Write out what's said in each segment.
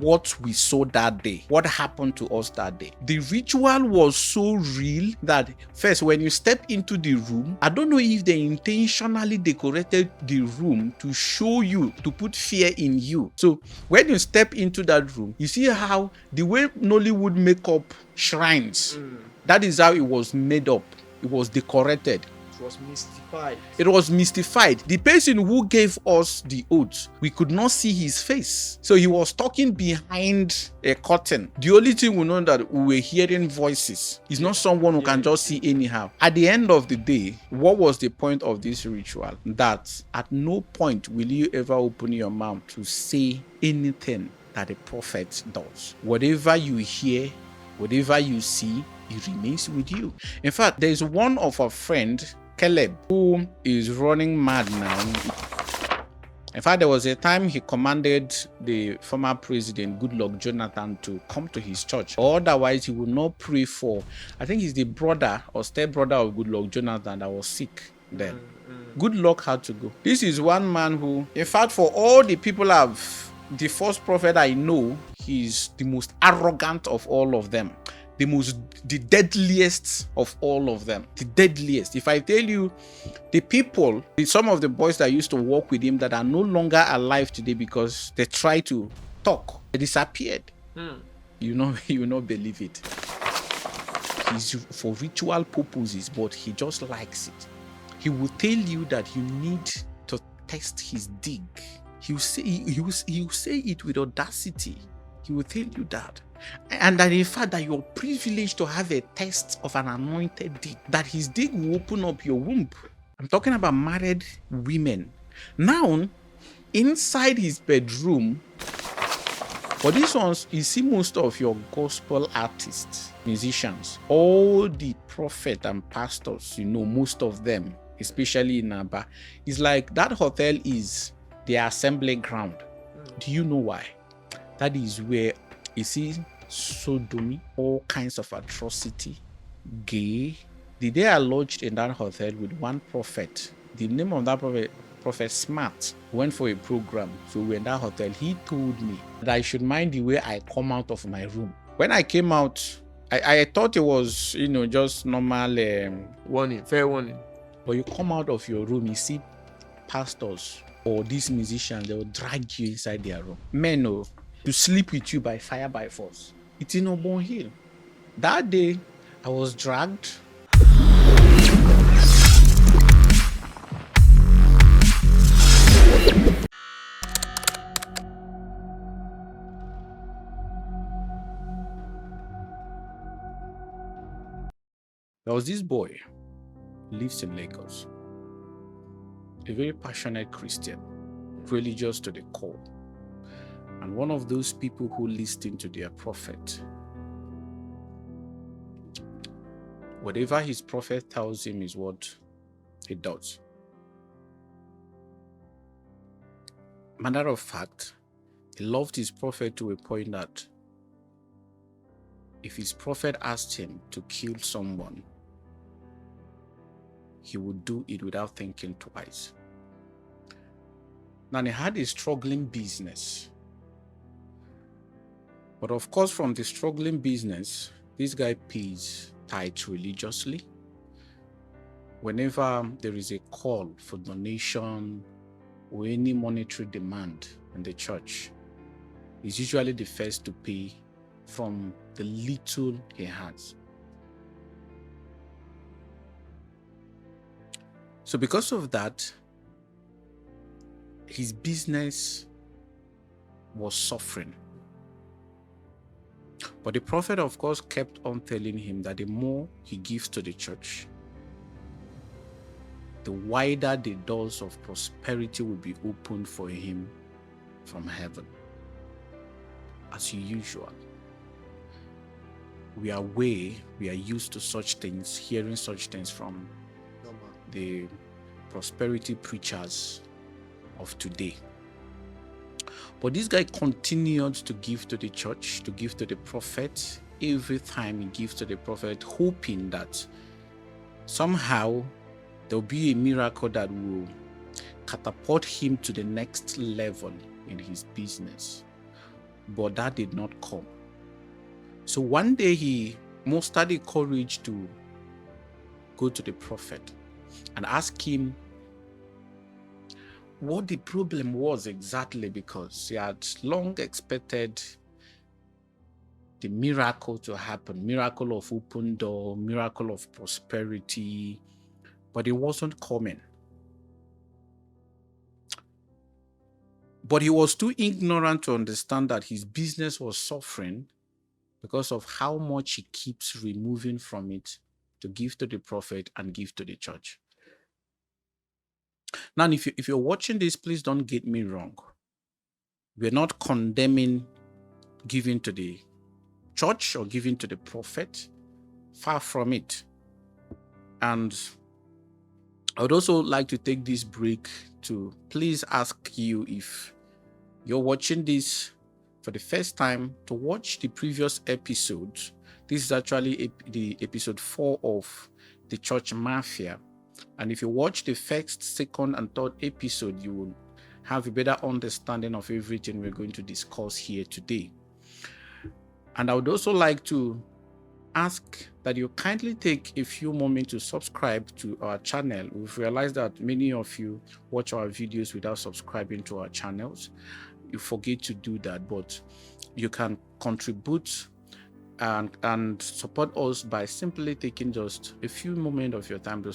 what we saw that day, what happened to us that day. The ritual was so real that first, when you step into the room, I don't know if they intentionally decorated the room to show you, to put fear in you. So when you step into that room, you see how the way Nollywood make up shrines, that is how it was made up. It was decorated. It was mystified. It was mystified. The person who gave us the oath, we could not see his face. So he was talking behind a curtain. The only thing we know that we were hearing voices. He's not someone who can just see anyhow. At the end of the day, what was the point of this ritual? That at no point will you ever open your mouth to say anything that a prophet does. Whatever you hear, whatever you see, it remains with you. In fact, there is one of our friend, Caleb, who is running mad now. In fact, there was a time he commanded the former president, Goodluck Jonathan, to come to his church. Or otherwise, he would not pray for, I think he's the brother or step-brother of Goodluck Jonathan that was sick then. Goodluck had to go. This is one man who, in fact, for all the people the first prophet I know, he's the most arrogant of all of them. The deadliest of all of them. The deadliest. If I tell you, some of the boys that used to work with him that are no longer alive today because they tried to talk, they disappeared. You not believe it. He's for ritual purposes, but he just likes it. He will tell you that you need to test his dig. He will say it with audacity. He will tell you that. And that in fact that you're privileged to have a test of an anointed dig, that his dig will open up your womb. I'm talking about married women. Now, inside his bedroom, for these ones, you see most of your gospel artists, musicians, all the prophets and pastors, most of them, especially in Aba, it's like that hotel is their assembly ground. Do you know why? That is where you see sodomy, all kinds of atrocity, gay. The day I lodged in that hotel with one prophet, the name of that prophet Smart, went for a program. So we were in that hotel. He told me that I should mind the way I come out of my room. When I came out, I thought it was, just normal warning, fair warning. But you come out of your room, you see pastors or these musicians, they will drag you inside their room. Men, to sleep with you by fire by force. It's in Obon Hill. That day, I was dragged. There was this boy, lives in Lagos, a very passionate Christian, religious to the core. And one of those people who listen to their prophet. Whatever his prophet tells him is what he does. Matter of fact, he loved his prophet to a point that if his prophet asked him to kill someone, he would do it without thinking twice. Now, he had a struggling business. But of course, from the struggling business, this guy pays tithes religiously. Whenever there is a call for donation or any monetary demand in the church, he's usually the first to pay from the little he has. So because of that, his business was suffering. But the prophet, of course, kept on telling him that the more he gives to the church, the wider the doors of prosperity will be opened for him from heaven. As usual, we are used to such things, hearing such things from the prosperity preachers of today. But this guy continued to give to the church, to give to the prophet. Every time he gives to the prophet, hoping that somehow there'll be a miracle that will catapult him to the next level in his business. but that did not come. So one day he mustered the courage to go to the prophet and ask him what the problem was exactly, because he had long expected the miracle to happen, miracle of open door, miracle of prosperity, but it wasn't coming. But he was too ignorant to understand that his business was suffering because of how much he keeps removing from it to give to the prophet and give to the church. Now, if you're watching this, please don't get me wrong. We're not condemning giving to the church or giving to the prophet. Far from it. And I would also like to take this break to please ask you, if you're watching this for the first time, to watch the previous episodes. This is actually the episode 4 of the church Mafia. And if you watch the first, second, and third episode, you will have a better understanding of everything we're going to discuss here today. And I would also like to ask that you kindly take a few moments to subscribe to our channel. We've realized that many of you watch our videos without subscribing to our channels. You forget to do that, but you can contribute and support us by simply taking just a few moments of your time to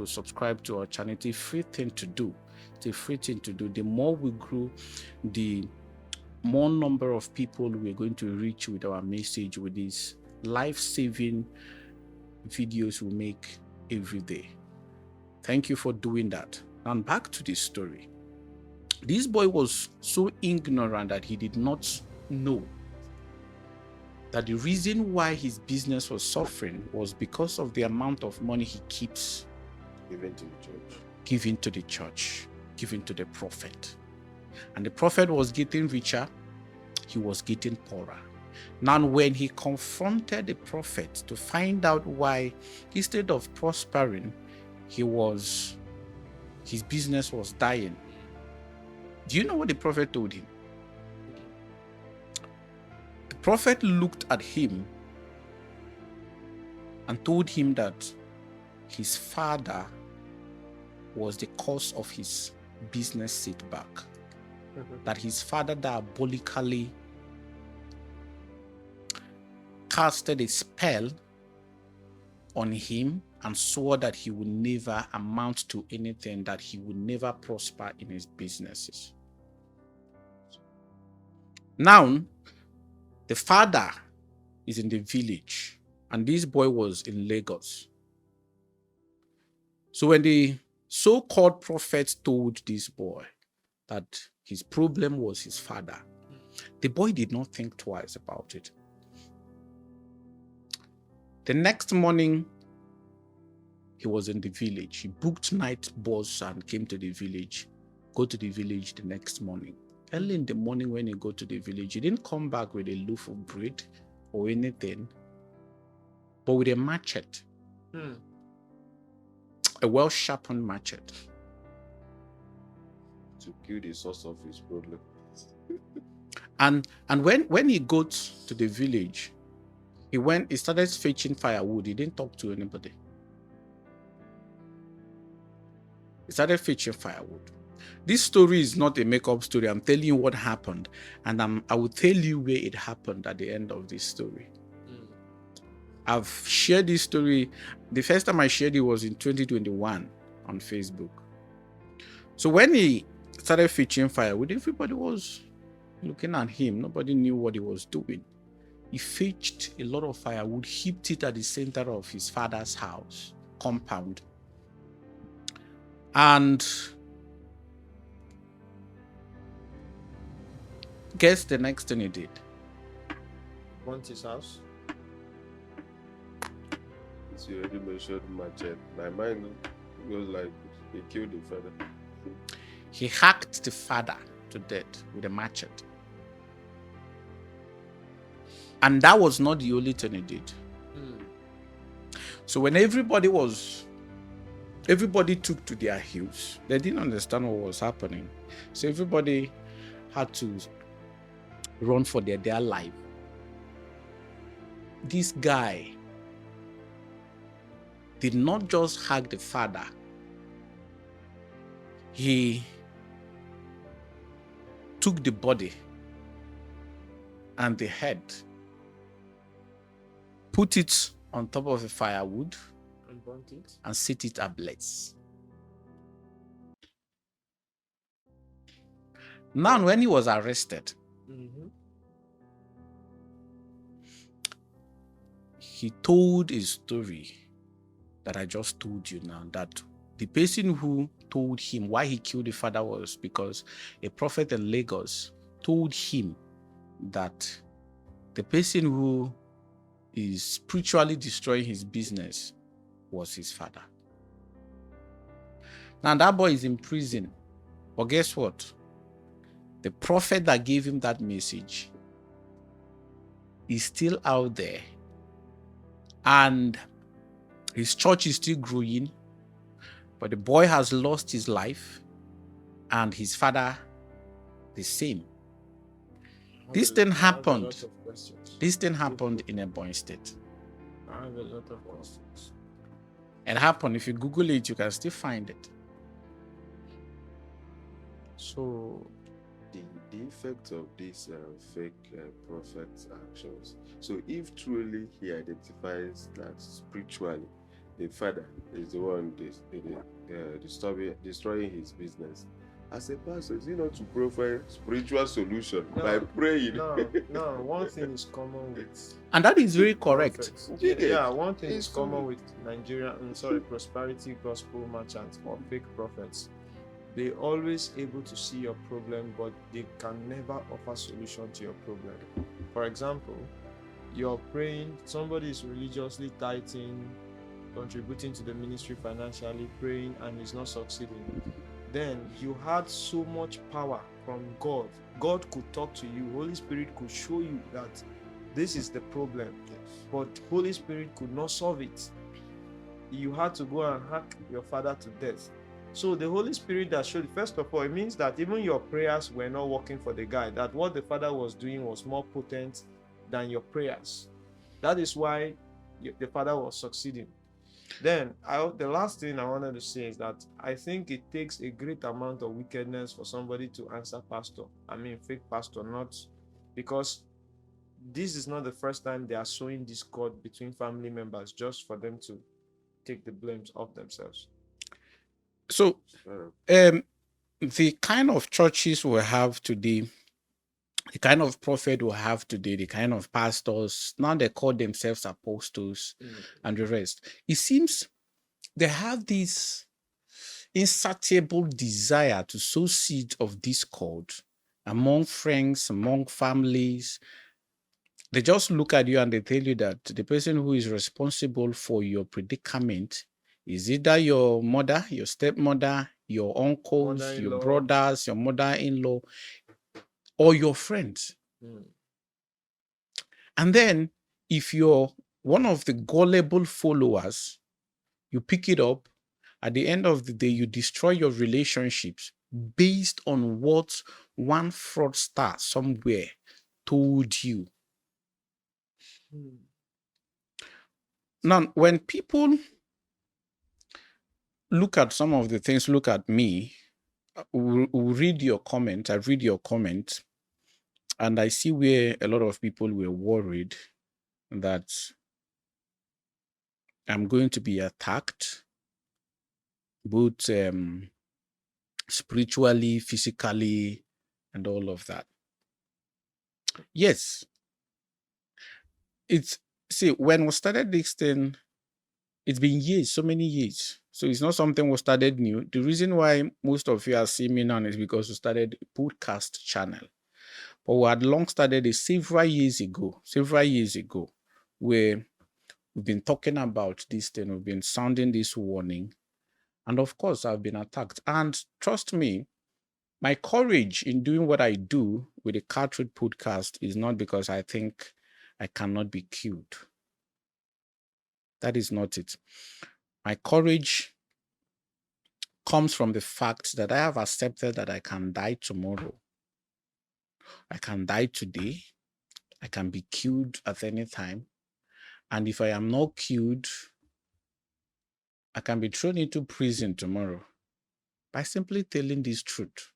subscribe to our channel. It's a free thing to do. It's a free thing to do. The more we grow, the more number of people we're going to reach with our message, with these life-saving videos we make every day. Thank you for doing that. And back to the story. This boy was so ignorant that he did not know that the reason why his business was suffering was because of the amount of money he keeps Given to the church. giving to the church, giving to the prophet. And the prophet was getting richer, he was getting poorer. Now, when he confronted the prophet to find out why, instead of prospering, his business was dying, do you know what the prophet told him? The prophet looked at him and told him that his father was the cause of his business setback. That his father diabolically casted a spell on him and swore that he would never amount to anything, that he would never prosper in his businesses. Now, the father is in the village and this boy was in Lagos. So when the so-called prophet told this boy that his problem was his father, the boy did not think twice about it. The next morning, he was in the village. He booked night bus and came to the village. Go to the village the next morning. Early in the morning when he go to the village, he didn't come back with a loaf of bread or anything, but with a machete. A well-sharpened machete. To kill the source of his problem. And when he got to the village, he started fetching firewood. He didn't talk to anybody. He started fetching firewood. This story is not a make-up story. I'm telling you what happened, and I will tell you where it happened at the end of this story. I've shared this story. The first time I shared it was in 2021 on Facebook. So when he started fetching firewood, everybody was looking at him. Nobody knew what he was doing. He fetched a lot of firewood, heaped it at the center of his father's house, compound. And guess the next thing he did? Want his house? As you already mentioned machete. My mind goes like he killed the father. He hacked the father to death with a machete. And that was not the only thing he did. So when everybody took to their heels, they didn't understand what was happening. So everybody had to run for their life. This guy did not just hug the father. He took the body and the head, put it on top of a firewood, And burnt it. and set it ablaze. Now, when he was arrested, Mm-hmm. he told a story that I just told you now, that the person who told him why he killed the father was because a prophet in Lagos told him that the person who is spiritually destroying his business was his father. Now that boy is in prison, but guess what? The prophet that gave him that message is still out there, and his church is still growing, but the boy has lost his life and his father the same. This thing happened. This thing happened in Ebonyi State. I have a lot of questions. It happened. If you Google it, you can still find it. So, the effect of these fake prophet's actions. So, if truly he identifies that spiritually, the father is the one destroying his business, as a pastor, is he not to provide spiritual solution by praying? No. One thing is common with, And that is very correct. prophets. Yeah, one thing is common with prosperity gospel merchants or fake prophets. They always able to see your problem, but they can never offer solution to your problem. For example, you're praying, somebody is religiously tithing, contributing to the ministry financially, praying, and is not succeeding. Then you had so much power from God. God could talk to you. Holy Spirit could show you that this is the problem, but Holy Spirit could not solve it. You had to go and hack your father to death. So the Holy Spirit that showed, first of all, it means that even your prayers were not working for the guy, that what the father was doing was more potent than your prayers. That is why the father was succeeding. Then the last thing I wanted to say is that I think it takes a great amount of wickedness for somebody to answer fake pastor, not because this is not the first time they are sowing discord between family members just for them to take the blames off themselves. So, the kind of churches we have today, the kind of prophet we have today, the kind of pastors, now they call themselves apostles and the rest. It seems they have this insatiable desire to sow seeds of discord among friends, among families. They just look at you and they tell you that the person who is responsible for your predicament is either your mother, your stepmother, your uncles, your brothers, your mother-in-law, or your friends. And then if you're one of the gullible followers, you pick it up. At the end of the day, you destroy your relationships based on what one fraudster somewhere told you. Now, when people look at some of the things, look at me, we'll read your comment. I read your comment, and I see where a lot of people were worried that I'm going to be attacked, both spiritually, physically, and all of that. Yes. When we started this thing, it's been years, so many years. So it's not something we started new. The reason why most of you are seeing me now is because we started a podcast channel. But we had long started it several years ago, where we've been talking about this thing, we've been sounding this warning. And of course, I've been attacked. And trust me, my courage in doing what I do with the KaaTruths Podcast is not because I think I cannot be killed. That is not it. My courage comes from the fact that I have accepted that I can die tomorrow. I can die today. I can be killed at any time. And if I am not killed, I can be thrown into prison tomorrow by simply telling this truth.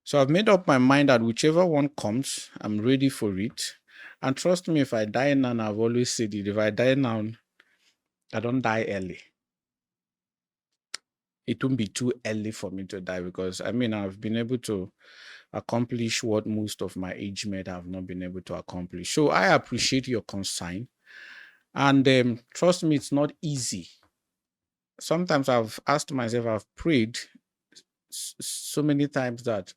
So I've made up my mind that whichever one comes, I'm ready for it. And trust me, if I die now, I've always said it, if I die now, I don't die early. It won't be too early for me to die because I've been able to accomplish what most of my age mates have not been able to accomplish. So I appreciate your concern. And trust me, it's not easy. Sometimes I've asked myself, I've prayed so many times that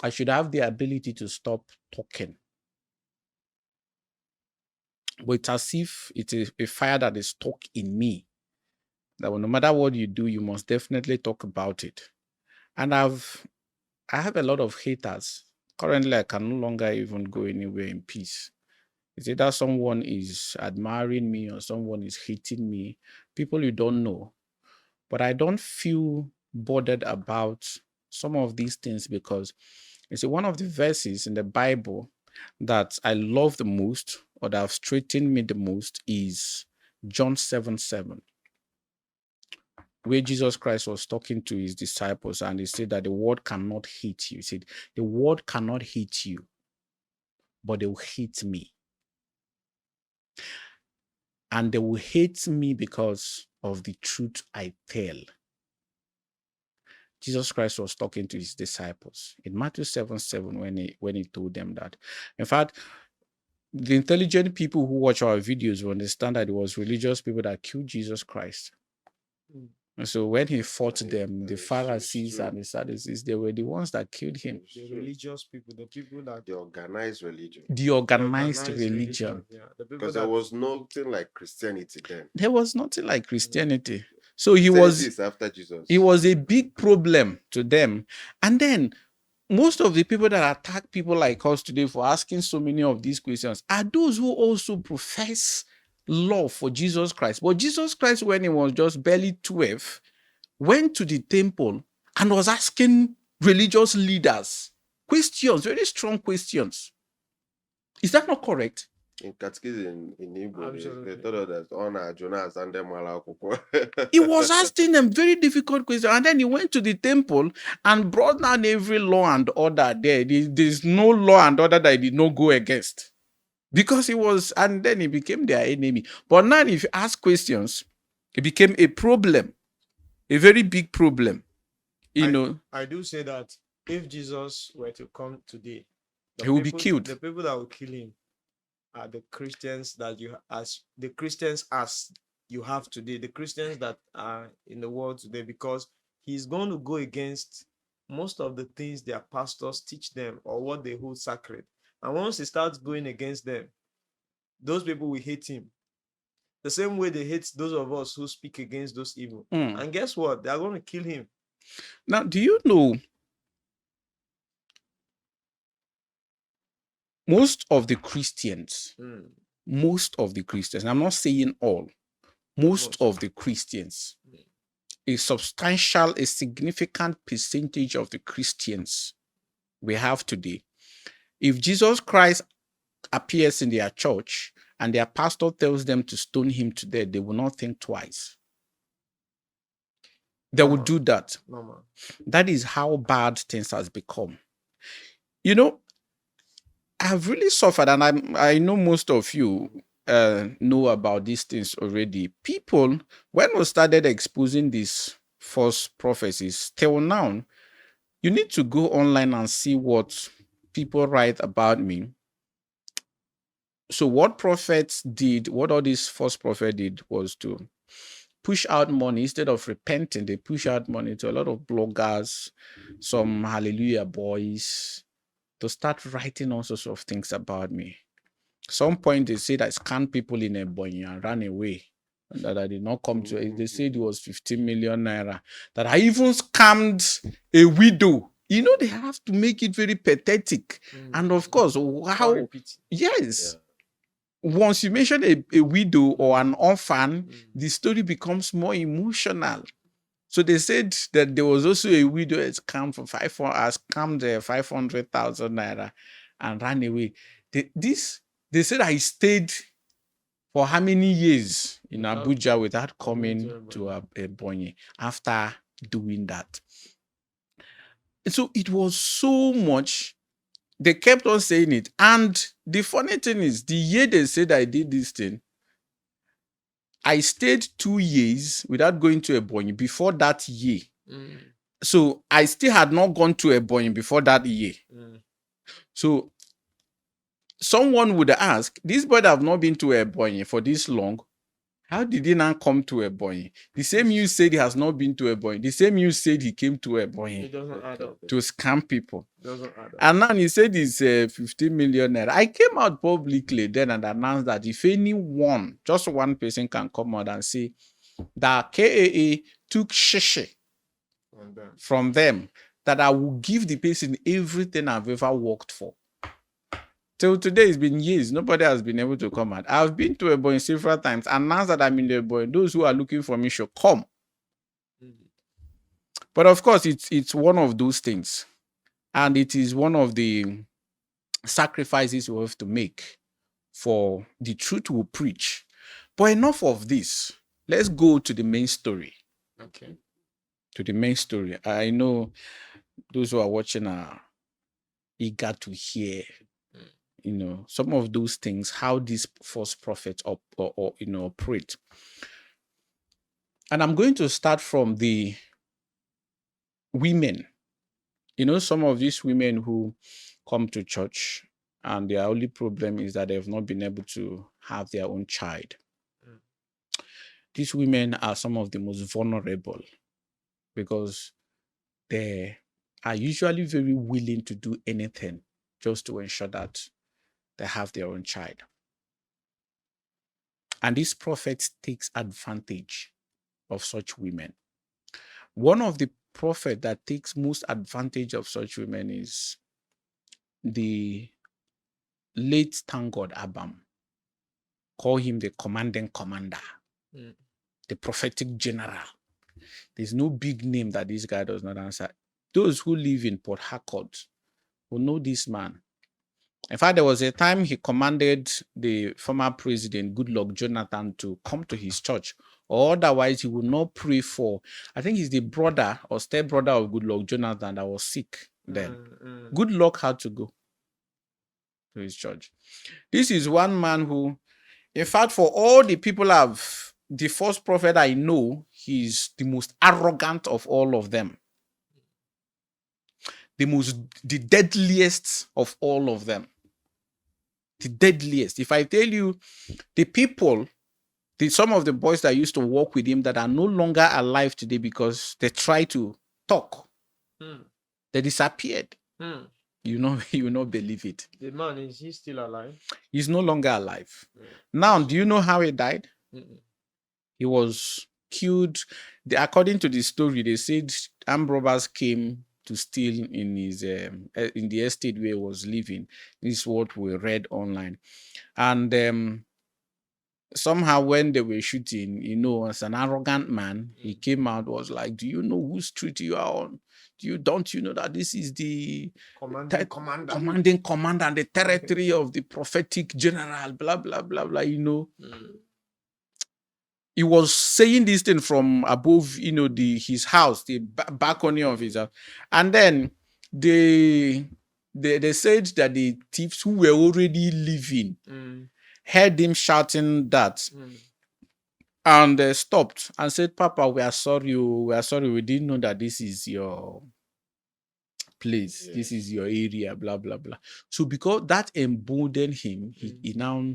I should have the ability to stop talking. But it's as if it is a fire that is stuck in me. That no matter what you do, you must definitely talk about it. And I have a lot of haters. Currently, I can no longer even go anywhere in peace. It's either someone is admiring me or someone is hating me, people you don't know. But I don't feel bothered about some of these things because it's one of the verses in the Bible that I love the most or that have straightened me the most is John 7:7, where Jesus Christ was talking to his disciples and he said that the world cannot hate you. He said, the world cannot hate you, but they will hate me. And they will hate me because of the truth I tell. Jesus Christ was talking to his disciples in Matthew 7:7 when he told them that. In fact, the intelligent people who watch our videos will understand that it was religious people that killed Jesus Christ. And so when he fought them, the Pharisees and the Sadducees, they were the ones that killed him. The religious people, the people that The organized religion. The organized religion. Yeah, the people Because that there was nothing like Christianity then. There was nothing like Christianity. So he Christianity is after Jesus. It was a big problem to them. And then most of the people that attack people like us today for asking so many of these questions are those who also profess love for Jesus Christ. But Jesus Christ, when he was just barely 12, went to the temple and was asking religious leaders questions, very strong questions. Is that not correct? In catechism in Igbo, Absolutely. they thought that honor Jonas and them He was asking them very difficult questions, and then he went to the temple and brought down every law and order there. There's no law and order that he did not go against. Because he was, and then he became their enemy. But now, if you ask questions, it became a problem, a very big problem. I do say that if Jesus were to come today, He will be killed. The people that will kill him are the Christians that you have today, the Christians that are in the world today, because he's going to go against most of the things their pastors teach them or what they hold sacred. And once he starts going against them, those people will hate him. The same way they hate those of us who speak against those evil. And guess what? They are going to kill him. Now, do you know most of the Christians, I'm not saying all, most of the Christians, a significant percentage of the Christians we have today, if Jesus Christ appears in their church and their pastor tells them to stone him to death, they will not think twice. They would do that. That is how bad things has become. You know, I've really suffered, and I know most of you know about these things already. People, when we started exposing these false prophecies, till now, you need to go online and see what people write about me. So what prophets did, what all these false prophets did was to push out money. Instead of repenting, they push out money to a lot of bloggers, some hallelujah boys, to start writing all sorts of things about me. Some point they said I scanned people in a boy and ran away. And that I did not come to it. They said it was 15 million naira. That I even scammed a widow. You know, they have to make it very pathetic. And of course, how? Yes. Yeah. Once you mention a widow or an orphan, the story becomes more emotional. So they said that there was also a widow that scammed for 500,000 naira and ran away. They said I stayed for how many years in Abuja without coming to Ebonyi after doing that. So it was so much. They kept on saying it. And the funny thing is, the year they said I did this thing, I stayed 2 years without going to Ebonyi before that year. So I still had not gone to Ebonyi before that year. So someone would ask, this boy have not been to Ebonyi for this long. How did he now come to Ebonyi? The same you said he has not been to Ebonyi. The same you said he came to Ebonyi. It doesn't add up. To scam people. Doesn't add up. And now he said it's 15 million naira. I came out publicly then and announced that if anyone, just one person can come out and say that KAA took shishi from them, that I will give the person everything I've ever worked for. Till today, it's been years. Nobody has been able to come out. I've been to Ebonyi several times, and now that I'm in Ebonyi, those who are looking for me should come. But of course, it's one of those things. And it is one of the sacrifices we have to make for the truth we preach. But enough of this. Let's go to the main story. Okay. To the main story. I know those who are watching are eager to hear, some of those things, how these false prophets operate. And I'm going to start from the women. Some of these women who come to church and their only problem is that they have not been able to have their own child. These women are some of the most vulnerable because they are usually very willing to do anything just to ensure that they have their own child. And this prophet takes advantage of such women. One of the prophets that takes most advantage of such women is the late thank God Abam. Call him the commanding commander, the prophetic general. There's no big name that this guy does not answer. Those who live in Port Harcourt will know this man. In fact, there was a time he commanded the former president, Goodluck Jonathan, to come to his church, or otherwise he would not pray for, I think he's the brother or step-brother of Goodluck Jonathan that was sick then. Goodluck had to go to his church. This is one man who, in fact, for all the people the first prophet I know, he's the most arrogant of all of them. The deadliest of all of them. The deadliest. If I tell you the people, some of the boys that used to work with him that are no longer alive today because they try to talk, they disappeared. You will not believe it. The man, is he still alive? He's no longer alive. Now, do you know how he died? He was killed. According to the story, they said armed robbers came to steal in his in the estate where he was living. This is what we read online. And somehow when they were shooting, as an arrogant man, he came out, was like, do you know whose street you are on? Don't you know that this is the commanding commander and the territory of the prophetic general, blah, blah, blah, blah, He was saying this thing from above, his house, the balcony of his house. And then they said that the thieves who were already living heard him shouting that. And they stopped and said, Papa, we are sorry. We didn't know that this is your place. This is your area, blah, blah, blah. So because that emboldened him, he now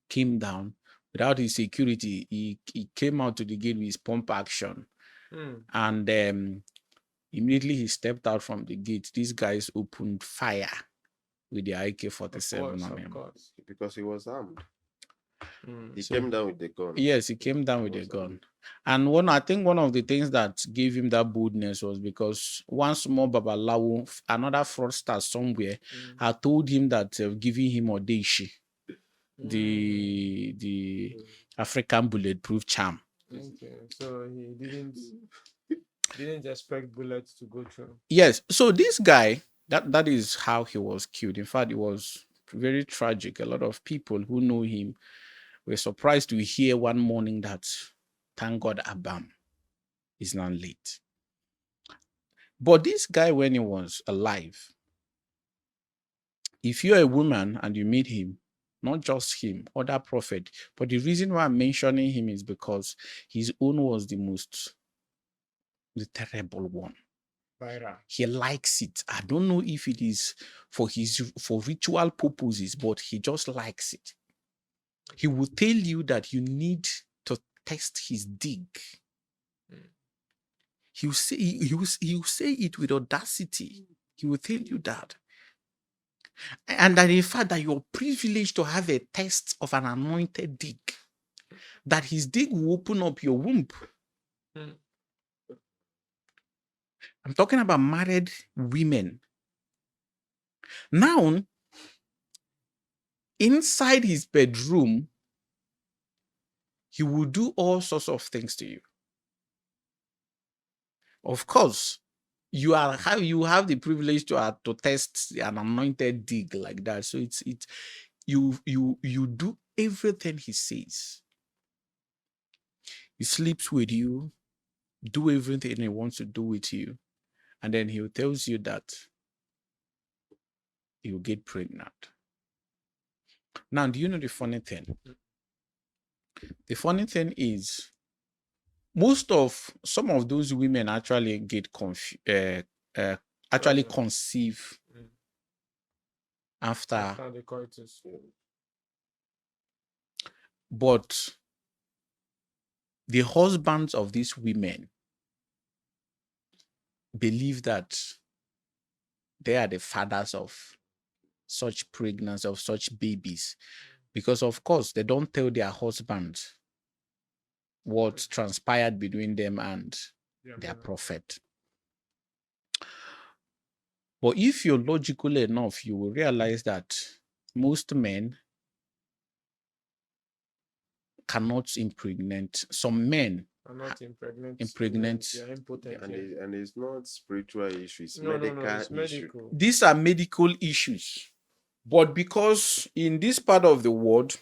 came down. Without his security, he came out to the gate with his pump action. And immediately he stepped out from the gate. These guys opened fire with the AK-47 on him. Of course, because he was armed. He came down with the gun. Yes, he came down with the gun. And I think one of the things that gave him that boldness was because one small Babalawo, another fraudster somewhere, had told him that giving him Odeshi, the African bulletproof charm. Okay, so he didn't Didn't expect bullets to go through. Yes. So this guy, that is how he was killed. In fact, it was very tragic. A lot of people who know him were surprised to hear one morning that, thank God, Abam is not late. But this guy, when he was alive, if you're a woman and you meet him, not just him, other prophet, but the reason why I'm mentioning him is because his own was the terrible one. Viral. He likes it. I don't know if it is for ritual purposes, but he just likes it. He will tell you that you need to test his dig. He'll say it with audacity. He will tell you that. And that in fact that you're privileged to have a test of an anointed dig. That his dig will open up your womb. I'm talking about married women. Now, inside his bedroom, he will do all sorts of things to you. Of course, you have the privilege to test an anointed dig like that. So you do everything he says. He sleeps with you, do everything he wants to do with you, and then he tells you that you'll get pregnant. Now, do you know the funny thing? The funny thing is, some of those women actually get conceive after the coitus. But the husbands of these women believe that they are the fathers of such pregnancy, of such babies, because of course they don't tell their husbands what transpired between them and their prophet. But if you're logical enough, you will realize that most men cannot impregnate. Some men are not impregnate. They are impotent. And it's not spiritual issues, it's it's medical issues. These are medical issues. But because in this part of the world,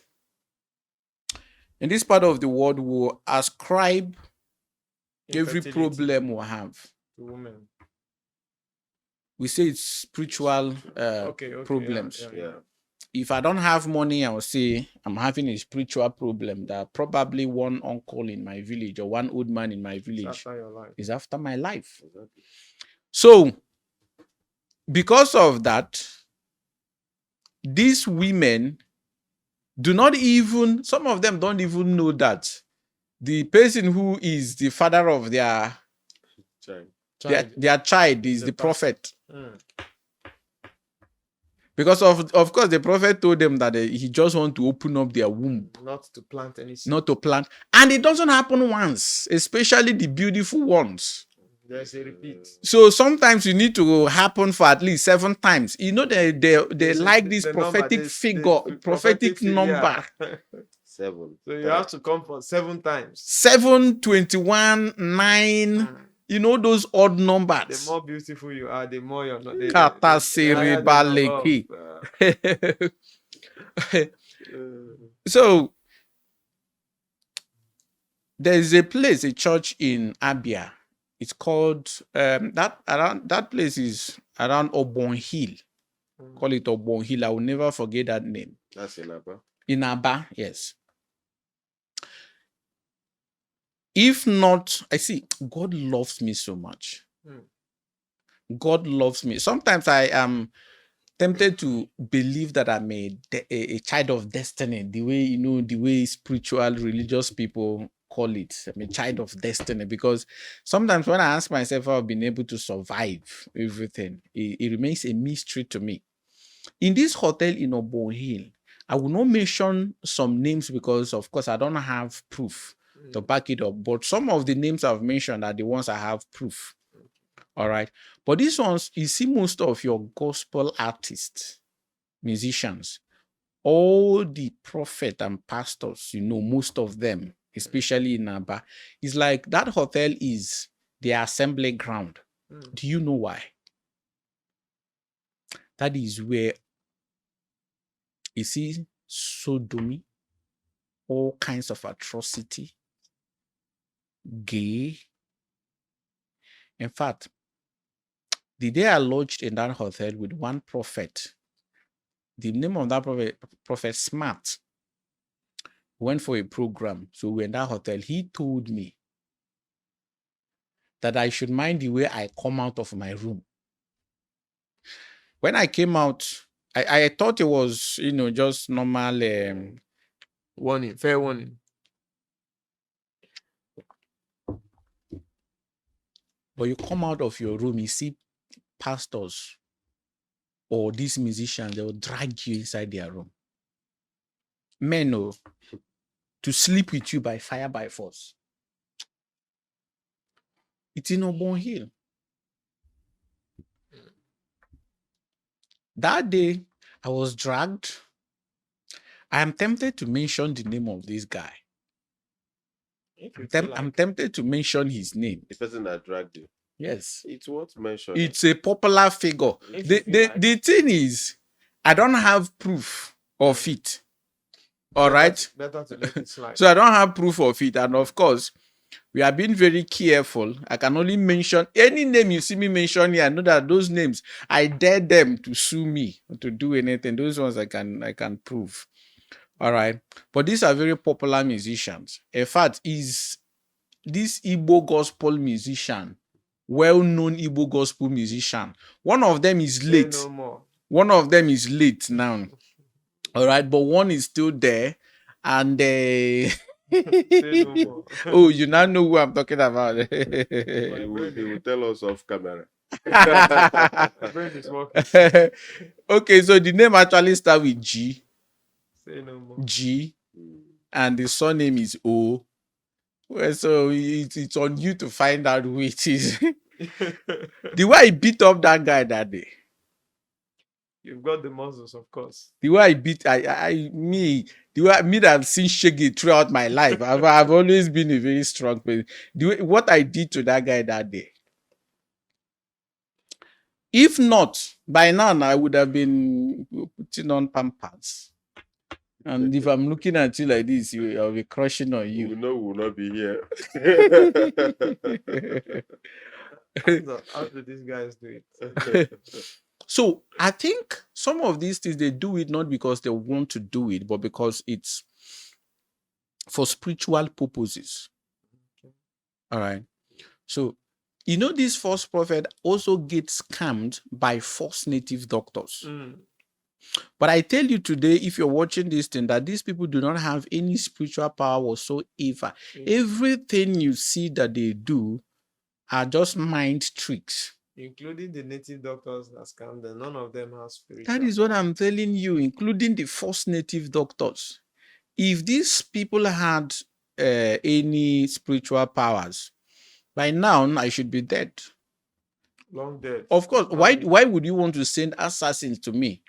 we ascribe every problem we have to women. We say it's spiritual problems. Yeah. If I don't have money, I will say I'm having a spiritual problem that probably one uncle in my village or one old man in my village is after my life. Exactly. So, because of that, these women some of them don't even know that the person who is the father of their child is the prophet. Because of course the prophet told them that he just want to open up their womb, not to plant any seed. Not to plant. And it doesn't happen once, especially the beautiful ones. There's a repeat. So sometimes you need to happen for at least 7 times. You know, they like this prophetic figure, prophetic number. 7. So you have to come for 7 times. 7, 21, 9. You know those odd numbers. The more beautiful you are, the more you're not. So there's a church in Abia. It's called that place is around Obon Hill. Call it Obon Hill. I will never forget that name. That's in Aba. In Aba, yes. If not, I see, God loves me so much. God loves me. Sometimes I am tempted to believe that I'm a child of destiny, the way spiritual, religious people call it. I'm a child of destiny, because sometimes when I ask myself how I've been able to survive everything, it remains a mystery to me. In this hotel in Obon Hill, I will not mention some names because, of course, I don't have proof to back it up. But some of the names I've mentioned are the ones I have proof. All right. But these ones, you see most of your gospel artists, musicians, all the prophets and pastors, most of them, especially in Aba, it's like that hotel is their assembly ground. Do you know why? That is where you see sodomy, all kinds of atrocity, gay. In fact, the day I lodged in that hotel with one prophet, the name of that prophet Smart, went for a program. So we're in that hotel. He told me that I should mind the way I come out of my room. When I came out, I thought it was, just normal. Warning, fair warning. But you come out of your room, you see pastors or these musicians, they will drag you inside their room. Men, to sleep with you by fire, by force. It's in Obon Hill. That day, I was dragged. I am tempted to mention the name of this guy. I'm tempted to mention his name. The person that dragged you. Yes. It's worth mentioning. It's a popular figure. The thing is, I don't have proof of it. All right? Better to let it slide. So I don't have proof of it. And of course, we are being very careful. I can only mention any name you see me mention here. I know that those names, I dare them to sue me or to do anything. Those ones I can prove. All right. But these are very popular musicians. In fact, is this Igbo gospel musician, well-known Igbo gospel musician. One of them is late. No more. One of them is late now. All right. But one is still there. And oh, you now know who I'm talking about. He will tell us off camera. Okay, so the name actually starts with G. Say no more. G. And the surname is O. Well, so it's on you to find out who it is. The way I beat up that guy that day. You've got the muscles, of course. The way I beat the way me that I've seen Shaggy throughout my life. I've always been a very strong person. What I did to that guy that day. If not, by now I would have been putting on Pampers. And if I'm looking at you like this, I'll be crushing on you. We know we will not be here. How do these guys do it? So I think some of these things, they do it not because they want to do it, but because it's for spiritual purposes. All right. So, this false prophet also gets scammed by false native doctors. But I tell you today, if you're watching this thing, that these people do not have any spiritual power whatsoever. Everything you see that they do are just mind tricks. Including the native doctors that scam them, none of them have spiritual. That is what I'm telling you, including the false native doctors. If these people had any spiritual powers, by now I should be dead. Long dead. Of course. Why would you want to send assassins to me?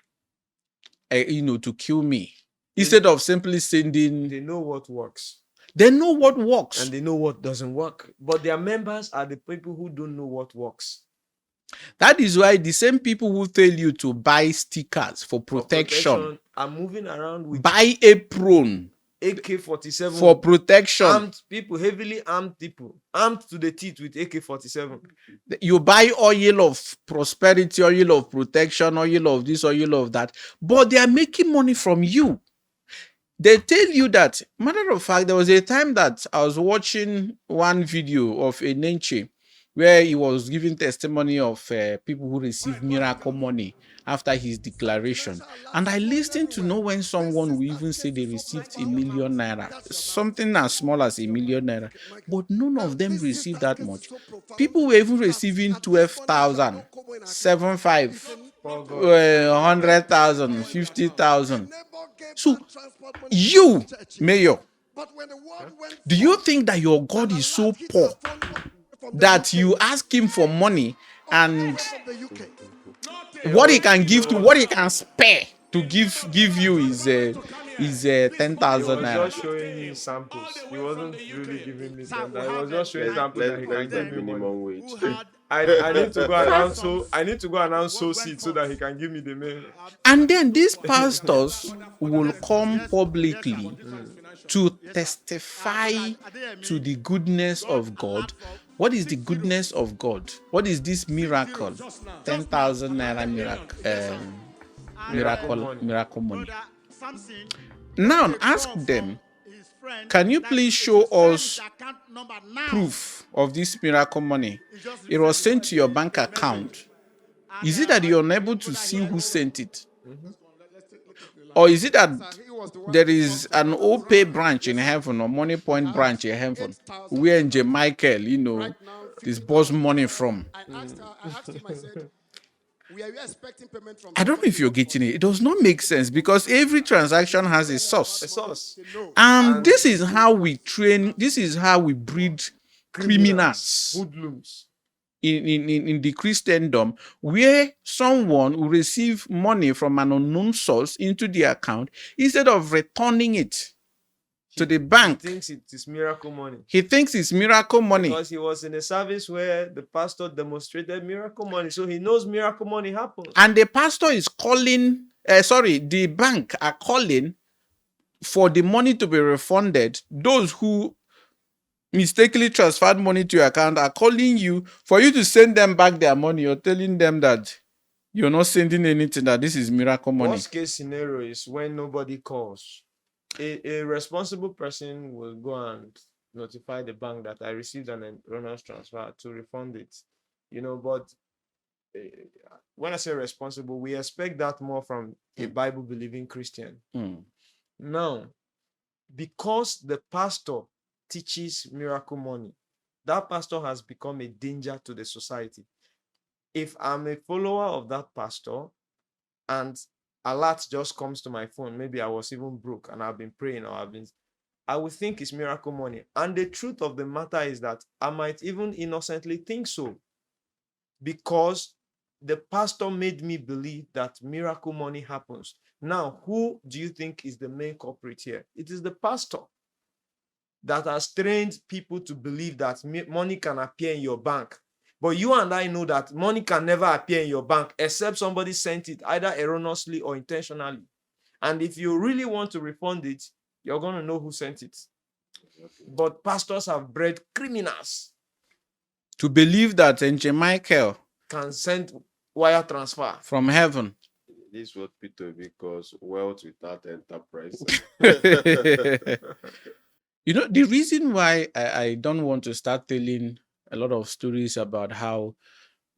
To kill me, instead of simply sending. They know what works. They know what works. And they know what doesn't work. But their members are the people who don't know what works. That is why the same people who tell you to buy stickers for protection are moving around with buy apron, AK-47 for protection. Armed people, heavily armed people, armed to the teeth with AK-47. You buy oil of prosperity, oil of protection, oil of this, oil of that, but they are making money from you. They tell you that. Matter of fact, there was a time that I was watching one video of a Nenche where he was giving testimony of people who received miracle money after his declaration. And I listened to know when someone will even say they received _1 million naira, something as small as _1 million naira, but none of them received that much. People were even receiving 12,000, 75, 100,000, 50,000. So, you, Mayor, do you think that your God is so poor that you ask him for money and what he can give to, what he can spare to give you is is He 10,000 was naira. just showing me samples. He wasn't really giving me tender. He was just showing samples that he can Let's give get me money. minimum wage. I need to go announce I need to go announce so seed so that he can give me the mail. And then these pastors will come publicly to testify to the goodness of God. What is the goodness of God? What is this miracle? 10,000 naira miracle money. Now ask them, can you please show us proof of this miracle money? It was sent to your bank account. Is it that you're unable to see who sent it? Or is it that there is an OPay branch in heaven or Money Point branch in heaven where J. Michael, disburse money from? I don't know if you're getting it. It does not make sense because every transaction has a source. And this is how we train, this is how we breed criminals. Hoodlums. In the Christendom, where someone will receive money from an unknown source into the account instead of returning it to the bank. He thinks it is miracle money. He thinks it's miracle money. Because he was in a service where the pastor demonstrated miracle money. So he knows miracle money happens. And the pastor is calling, the bank are calling for the money to be refunded. Those who mistakenly transferred money to your account are calling you for you to send them back their money. You're telling them that you're not sending anything, that this is miracle money. Worst case scenario is when nobody calls. A responsible person will go and notify the bank that I received an erroneous transfer to refund it. But when I say responsible, we expect that more from a Bible-believing Christian. Now, because the pastor teaches miracle money, that pastor has become a danger to the society. If I'm a follower of that pastor and alert just comes to my phone, maybe I was even broke and I've been praying or I would think it's miracle money. And the truth of the matter is that I might even innocently think so, because the pastor made me believe that miracle money happens. Now, who do you think is the main culprit here? It is the pastor that has trained people to believe that money can appear in your bank. But you and I know that money can never appear in your bank except somebody sent it either erroneously or intentionally. And if you really want to refund it, you're going to know who sent it. But pastors have bred criminals to believe that J. Michael can send wire transfer from heaven. This is what Peter calls wealth without enterprise. The reason why I don't want to start telling a lot of stories about how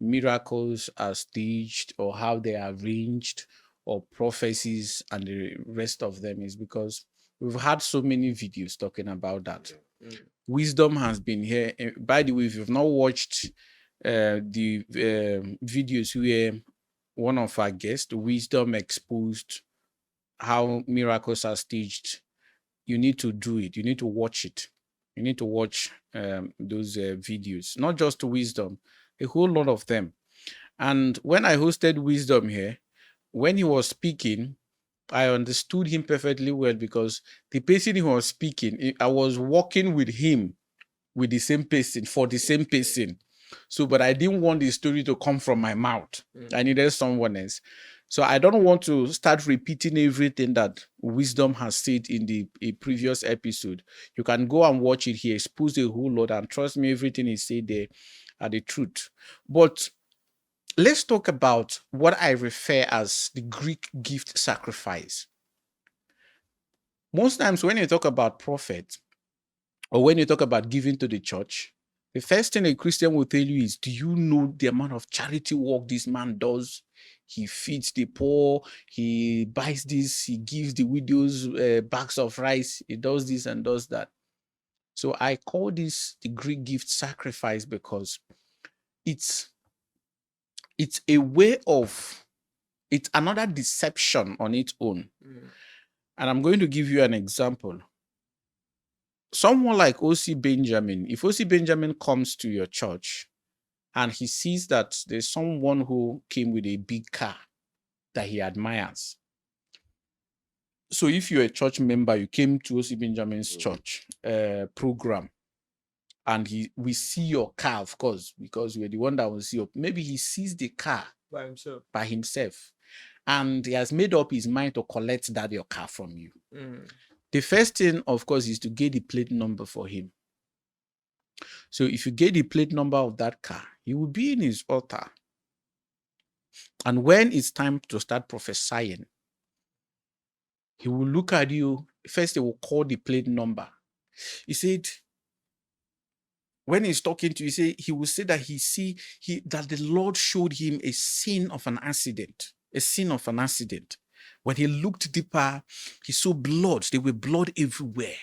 miracles are staged or how they are arranged or prophecies and the rest of them is because we've had so many videos talking about that. Wisdom has been here. By the way, if you've not watched the videos where one of our guests, Wisdom, exposed how miracles are staged, you need to do it. You need to watch it. You need to watch those videos, not just Wisdom, a whole lot of them. And when I hosted Wisdom here, when he was speaking, I understood him perfectly well because the person he was speaking, I was walking with him with the same person, for the same person. So, but I didn't want the story to come from my mouth. I needed someone else. So I don't want to start repeating everything that Wisdom has said in a previous episode. You can go and watch it. He exposed a whole lot, and trust me, everything he said there are the truth. But let's talk about what I refer as the Greek gift sacrifice. Most times when you talk about prophet, or when you talk about giving to the church, the first thing a Christian will tell you is, do you know the amount of charity work this man does? He feeds the poor, he buys this, he gives the widows bags of rice, he does this and does that. So I call this the Greek gift sacrifice because it's a way of, it's another deception on its own. And I'm going to give you an example. Someone like O.C. Benjamin, if O.C. Benjamin comes to your church and he sees that there's someone who came with a big car that he admires, So if you're a church member, you came to O.C. Benjamin's church program, and we see your car, of course, because we're the one that will see you. Maybe he sees the car by himself, and he has made up his mind to collect your car from you. The first thing, of course, is to get the plate number for him. So if you get the plate number of that car, he will be in his altar. And when it's time to start prophesying, he will look at you. First, he will call the plate number. He said, when he's talking to you, he will say that that the Lord showed him a scene of an accident. When he looked deeper, he saw blood. There were blood everywhere.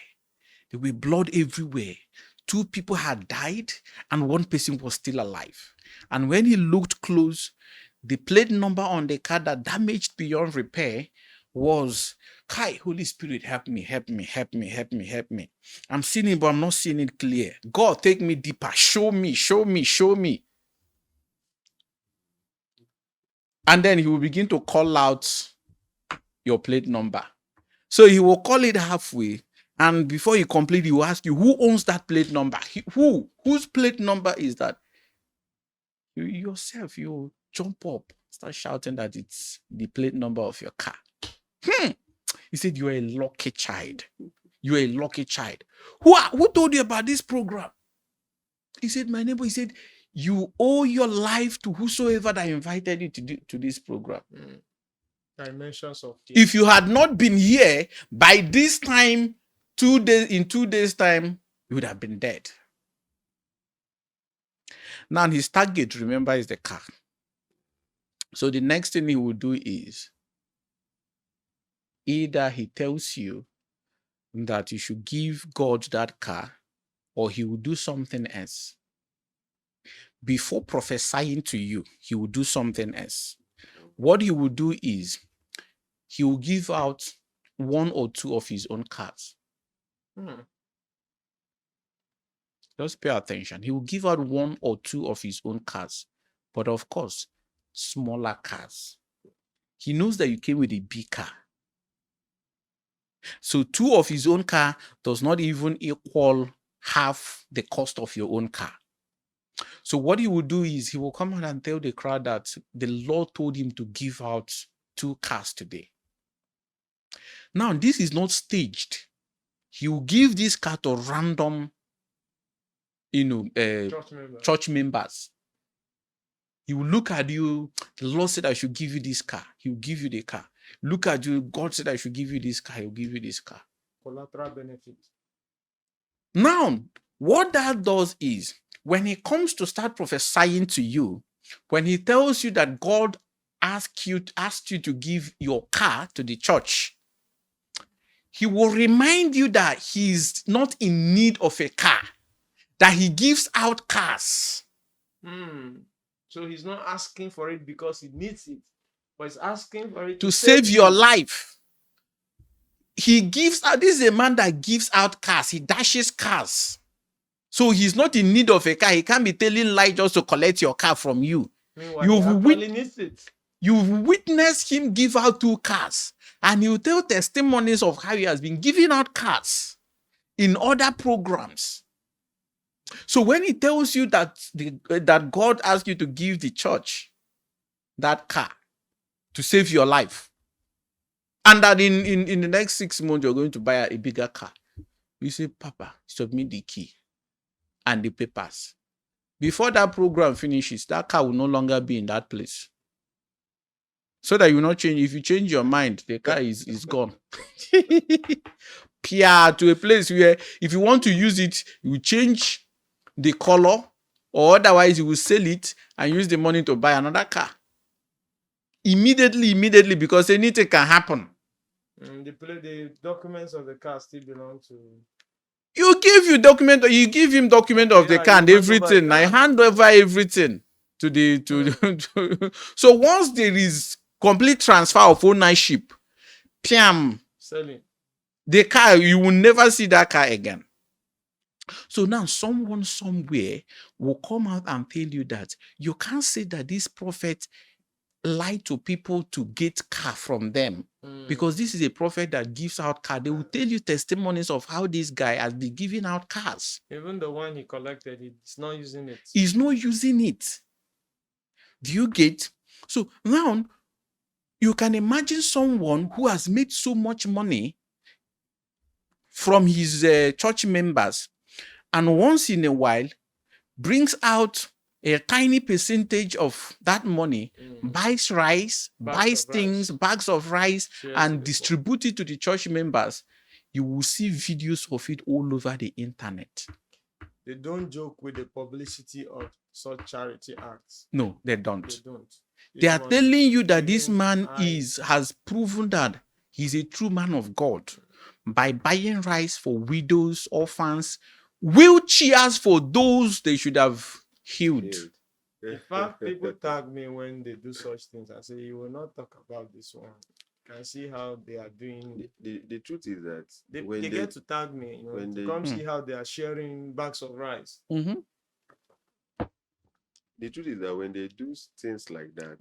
Two people had died and one person was still alive. And when he looked close, the plate number on the car that damaged beyond repair was, Kai, Holy Spirit, help me. I'm seeing it, but I'm not seeing it clear. God, take me deeper. Show me. And then he will begin to call out your plate number. So he will call it halfway. And before you complete, he will ask you, who owns that plate number? Whose plate number is that? You yourself, you jump up, start shouting that it's the plate number of your car. He said, you're a lucky child. Who told you about this program? He said, my neighbor. He said, you owe your life to whosoever that invited you to this program. Dimensions of faith. If you had not been here by this time, 2 days, in 2 days' time, you would have been dead. Now his target, remember, is the car. So the next thing he will do is either he tells you that you should give God that car, or he will do something else. Before prophesying to you, he will do something else. What he will do is he will give out 1 or 2 of his own cars. Just pay attention. He will give out 1 or 2 of his own cars, but of course, smaller cars. He knows that you came with a big car. So 2 of his own car does not even equal half the cost of your own car. So what he will do is he will come out and tell the crowd that the Lord told him to give out 2 cars today. Now, this is not staged. He will give this car to random, church members. He will look at you. The Lord said I should give you this car. He will give you the car. Look at you. God said I should give you this car. He will give you this car. Collateral benefit. Now, what that does is, when he comes to start prophesying to you, when he tells you that God asked you to give your car to the church, he will remind you that he's not in need of a car, that he gives out cars. So he's not asking for it because he needs it, but he's asking for it to save your life. He gives out. This is a man that gives out cars. He dashes cars. So he's not in need of a car. He can't be telling lies just to collect your car from you. You've witnessed him give out 2 cars. And he'll tell testimonies of how he has been giving out cars in other programs. So when he tells you that that God asked you to give the church that car to save your life, and that in the next 6 months you're going to buy a bigger car, you say, Papa, submit the key and the papers. Before that program finishes, that car will no longer be in that place. So that you will not change. If you change your mind, the car is gone. Pia, to a place where if you want to use it, you change the color, or otherwise you will sell it and use the money to buy another car. Immediately, because anything can happen. The documents of the car still belong to... You give him document of the car and everything. I hand over everything to the So once there is complete transfer of ownership, selling the car, you will never see that car again. So now someone somewhere will come out and tell you that you can't say that this prophet lie to people to get car from them. Because this is a prophet that gives out car. They will tell you testimonies of how this guy has been giving out cars. Even the one he collected, he's not using it. He's not using it. Do you get? So now you can imagine someone who has made so much money from his church members, and once in a while brings out a tiny percentage of that money, buys rice, buys things, bags of rice, and distribute it to the church members. You will see videos of it all over the internet. They don't joke with the publicity of such charity acts. No, they don't. They don't. They are telling you that this man has proven that he's a true man of God by buying rice for widows, orphans, wheelchairs for those they should have healed. In fact, people tag me when they do such things. I say, you will not talk about this one. You can see how they are doing. The truth is that they get to tag me, to come see how they are sharing bags of rice. The truth is that when they do things like that,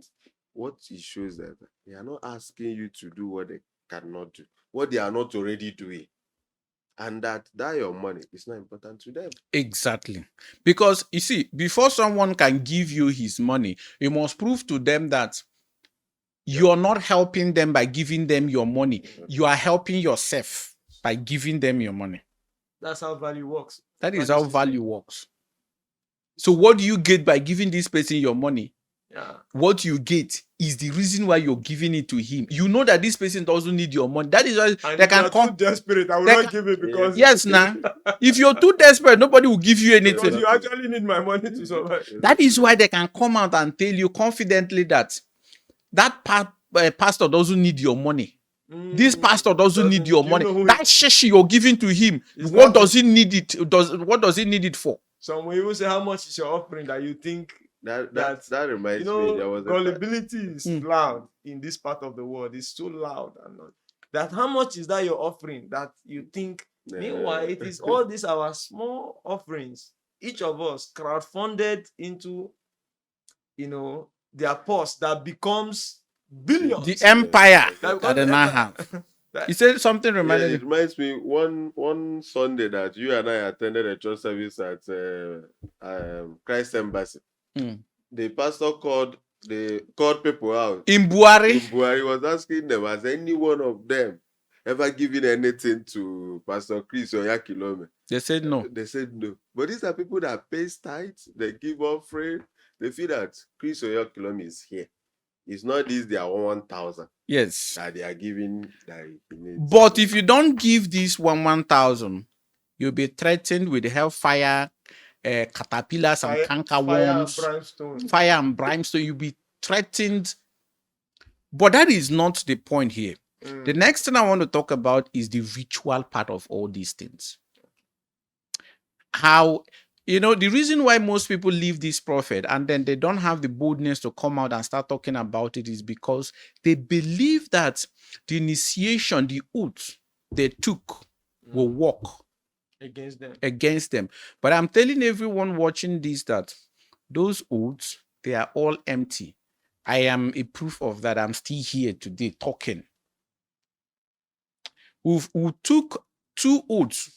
what it shows that they are not asking you to do what they cannot do, what they are not already doing. And that your money is not important to them. Exactly. Because you see, before someone can give you his money, you must prove to them that you are not helping them by giving them your money. You are helping yourself by giving them your money. That's how value works. That is how value works. So what do you get by giving this person your money? Yeah. What you get is the reason why you're giving it to him. You know that this person doesn't need your money. That is why they can come. Too desperate, I will not give it because yes, now. If you're too desperate, nobody will give you anything. Because you actually need my money to survive. That is why they can come out and tell you confidently that pastor doesn't need your money. This pastor doesn't need your money. That sheshi you're giving to him, what does he need it? What does he need it for? Some will even say, how much is your offering that you think that reminds me. There was gullibility is loud in this part of the world. It's so loud and not that. How much is that your offering that you think? Meanwhile, it is all these our small offerings. Each of us crowdfunded into, their purse that becomes billions. The empire that they now have. You said something reminded me. It reminds me one Sunday that you and I attended a church service at Christ Embassy. The pastor called people out. In Buhari. He was asking them, has any one of them ever given anything to Pastor Chris or Yakilome? They said no. They said no. But these are people that pay tithes, they give offering. They feel that Chris or Yakilome is here. It's not this their 1,000. Yes. That they are giving. But if you don't give this 1,000, you'll be threatened with hellfire, caterpillars and cankerworms, fire and brimstone. You'll be threatened. But that is not the point here. The next thing I want to talk about is the ritual part of all these things. How, the reason why most people leave this prophet and then they don't have the boldness to come out and start talking about it is because they believe that the initiation, the oath they took will work against them. But I'm telling everyone watching this that those oaths, they are all empty. I am a proof of that. I'm still here today talking. We took two oaths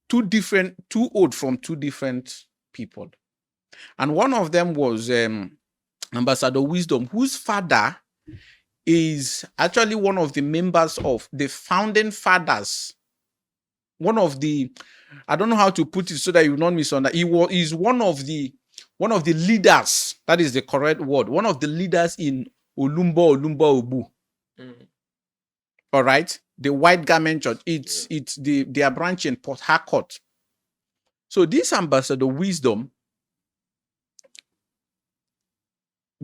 from two different people. And one of them was Ambassador Wisdom, whose father is actually one of the members of the founding fathers. I don't know how to put it so that you will not misunderstand. He's one of the leaders. That is the correct word. One of the leaders in Olumba Obu. All right. The White Garment Church. It's their branch in Port Harcourt. So this Ambassador Wisdom,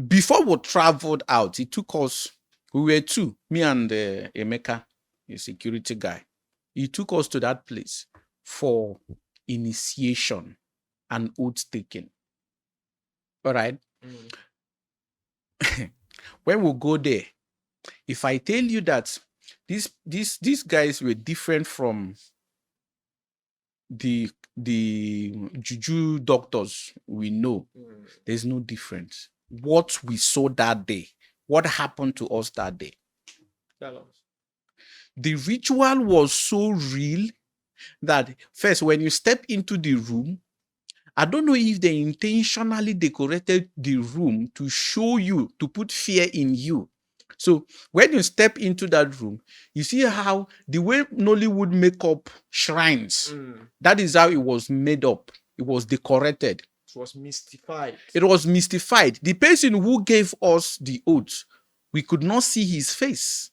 before we traveled out, he took us. We were two, me and Emeka, a security guy. He took us to that place for initiation and oath taking. All right. When we go there, if I tell you that these guys were different from the juju doctors we know, there's no difference. What we saw that day what happened to us that day. Tell us. The ritual was so real that first, when you step into the room, I don't know if they intentionally decorated the room to show you, to put fear in you. So when you step into that room, you see how the way Nollywood make up shrines, that is how it was made up. It was decorated. It was mystified. It was mystified. The person who gave us the oath, we could not see his face.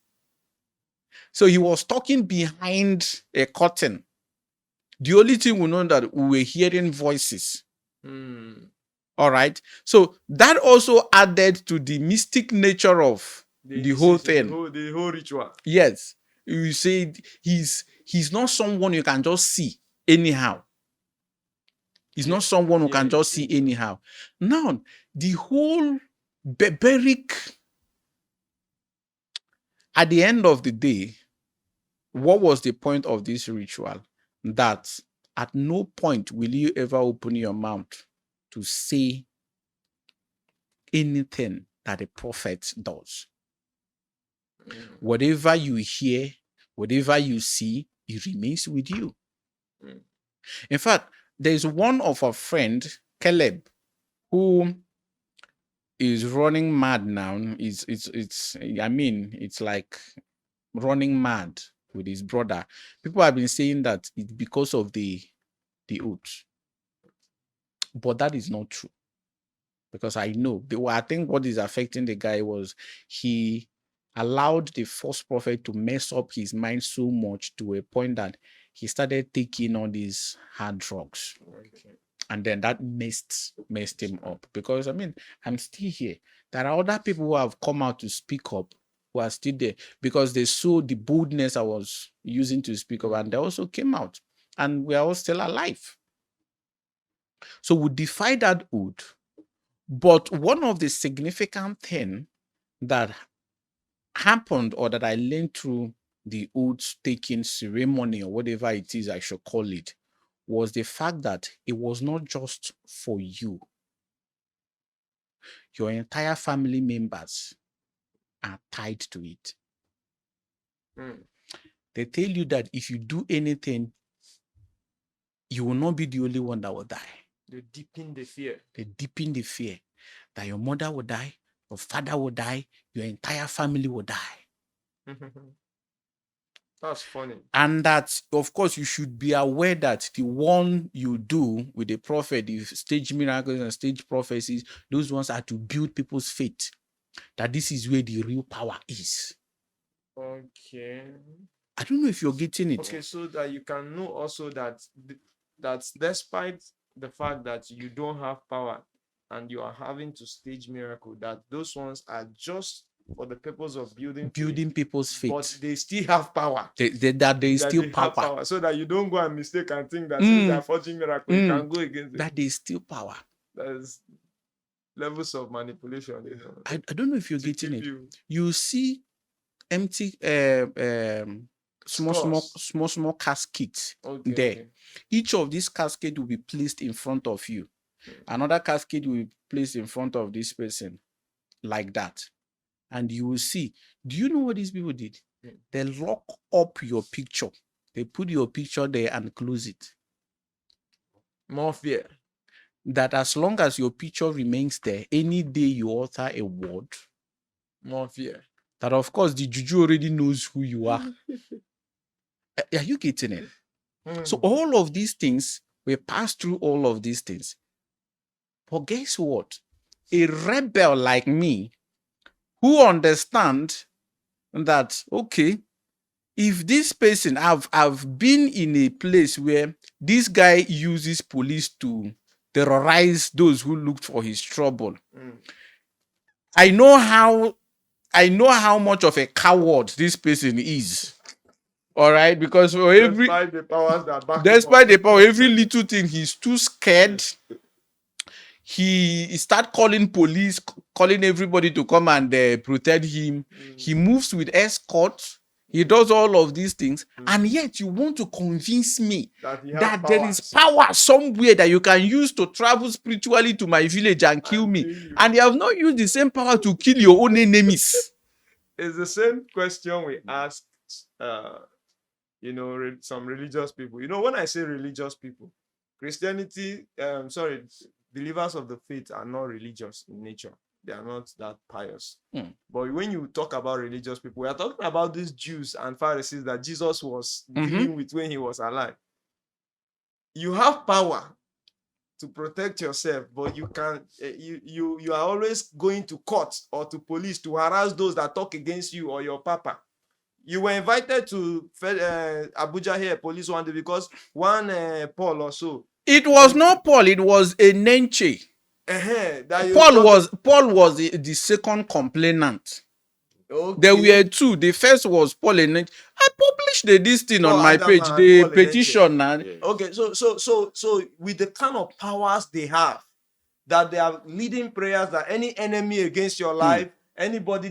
So he was talking behind a curtain. The only thing we know that we were hearing voices. All right. So that also added to the mystic nature of the whole thing. The whole ritual. Yes. You say he's not someone you can just see anyhow. He's not someone who can just see anyhow. Now, the whole barbaric, at the end of the day, what was the point of this ritual? That at no point will you ever open your mouth to say anything that a prophet does. Whatever you hear, whatever you see, it remains with you. In fact, there's one of our friend, Caleb, who is running mad now. It's like running mad with his brother. People have been saying that it's because of the oath. But that is not true. Because I know, I think what is affecting the guy was he allowed the false prophet to mess up his mind so much to a point that he started taking all these hard drugs. Okay. And then that messed him up. Because, I'm still here. There are other people who have come out to speak up who are still there because they saw the boldness I was using to speak up, and they also came out. And we are all still alive. So we defy that oath. But one of the significant things that happened, or that I learned through the oath-taking ceremony, or whatever it is I should call it, was the fact that it was not just for you. Your entire family members are tied to it. They tell you that if you do anything, you will not be the only one that will die. They deepen the fear. They deepen the fear that your mother will die, your father will die, your entire family will die. That's funny. And that, of course, you should be aware that the one you do with the prophet, the stage miracles and stage prophecies, those ones are to build people's faith. That this is where the real power is. Okay. I don't know if you're getting it. Okay, so that you can know also that despite the fact that you don't have power and you are having to stage miracle, that those ones are just for the purpose of building people's faith. But they still have power. There is still power. So that you don't go and mistake and think that since they are forging miracle, you can go against it. That there is still power. There's levels of manipulation. I don't know if you're getting it. You see empty small caskets there. Okay. Each of these caskets will be placed in front of you. Another casket will be placed in front of this person, like that. And you will see. Do you know what these people did? They lock up your picture. They put your picture there and close it. Mafia. That as long as your picture remains there, any day you utter a word, Mafia. That of course the juju already knows who you are. Are you getting it? So all of these things, we pass through all of these things. But guess what? A rebel like me, who understand that, okay, if this person, I've been in a place where this guy uses police to terrorize those who looked for his trouble. I know how much of a coward this person is. All right, because for despite the powers that back every little thing, he's too scared. He start calling police, calling everybody to come and protect him. He moves with escort. He does all of these things, and yet you want to convince me That, he has that there is powers. power somewhere that you can use to travel spiritually to my village and kill And me. kill you. And you have not used the same power to kill your own enemies. It's the same question we asked, some religious people. When I say religious people, Christianity, believers of the faith are not religious in nature. They are not that pious. But when you talk about religious people, we are talking about these Jews and Pharisees that Jesus was dealing with when he was alive. You have power to protect yourself, but you can you are always going to court or to police to harass those that talk against you or your papa. You were invited to Abuja here police one day because one Paul or so. It was not Paul, it was a Nenche. Paul was the second complainant. Okay. There were two. The first was Paul and Nenche. I published this thing on my page, Adama the Paul petition. Okay, so with the kind of powers they have, that they are leading prayers, that any enemy against your life, anybody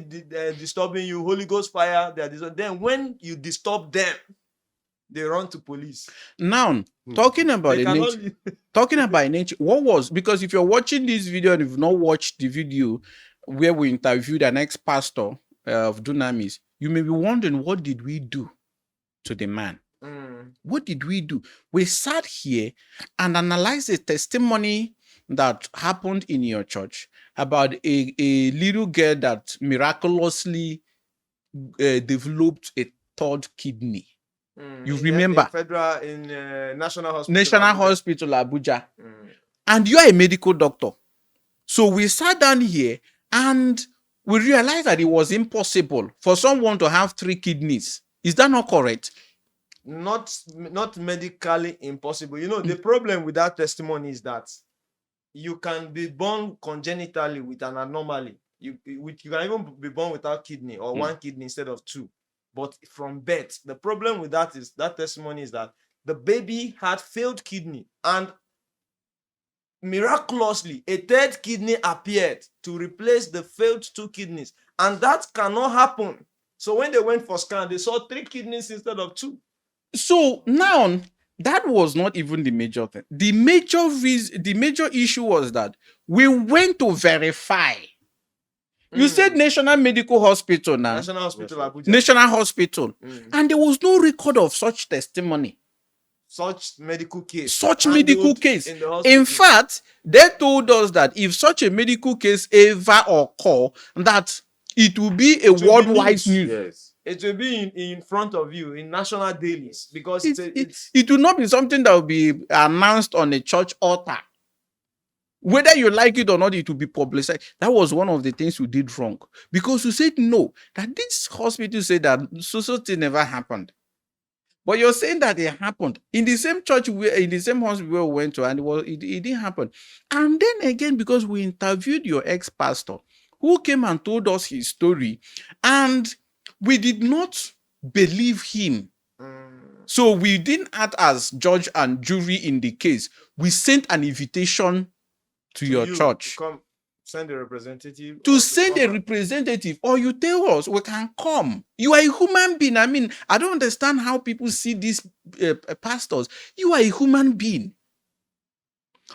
disturbing you, Holy Ghost fire, then when you disturb them, they run to police. Now, talking about nature, what was, because if you're watching this video and you've not watched the video where we interviewed an ex-pastor of Dunamis, you may be wondering, what did we do to the man? What did we do? We sat here and analyzed a testimony that happened in your church about a little girl that miraculously developed a third kidney. You remember? In National Hospital. National Hospital, Abuja. And you are a medical doctor. So we sat down here and we realized that it was impossible for someone to have 3 kidneys. Is that not correct? Not medically impossible. The problem with that testimony is that you can be born congenitally with an anomaly. You can even be born without kidney or 1 kidney instead of 2. But from birth, the problem with that testimony is that the baby had failed kidney, and miraculously a 3rd kidney appeared to replace the failed 2 kidneys, and that cannot happen. So when they went for scan, they saw 3 kidneys instead of 2. So now that was not even the major thing. The major issue was that we went to verify. You said National Medical Hospital now. National Hospital, Abuja. National Hospital. And there was no record of such testimony. Such medical case. In fact, they told us that if such a medical case ever occur, that it will be a worldwide news. Yes. It will be in front of you in national dailies, because it will not be something that will be announced on a church altar. Whether you like it or not, it will be publicized. That was one of the things we did wrong, because we said no, that this hospital said that so thing never happened. But you're saying that it happened in the same church, in the same hospital we went to, and it didn't happen. And then again, because we interviewed your ex-pastor who came and told us his story, and we did not believe him. So we didn't act as judge and jury in the case. We sent an invitation to your church. Come send a representative. Or you tell us we can come. You are a human being. I mean, I don't understand how people see these pastors. You are a human being.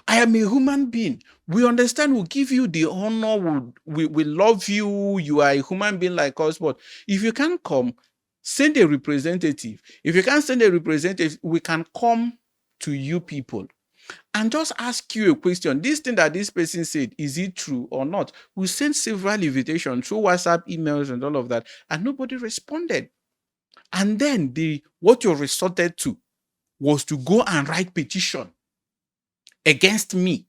I am a human being. We understand, we'll give you the honor, we love you. You are a human being like us. But if you can't come, send a representative. If you can't send a representative, we can come to you people and just ask you a question. This thing that this person said, is it true or not? We sent several invitations through WhatsApp, emails, and all of that, and nobody responded. And then what you resorted to was to go and write petition against me.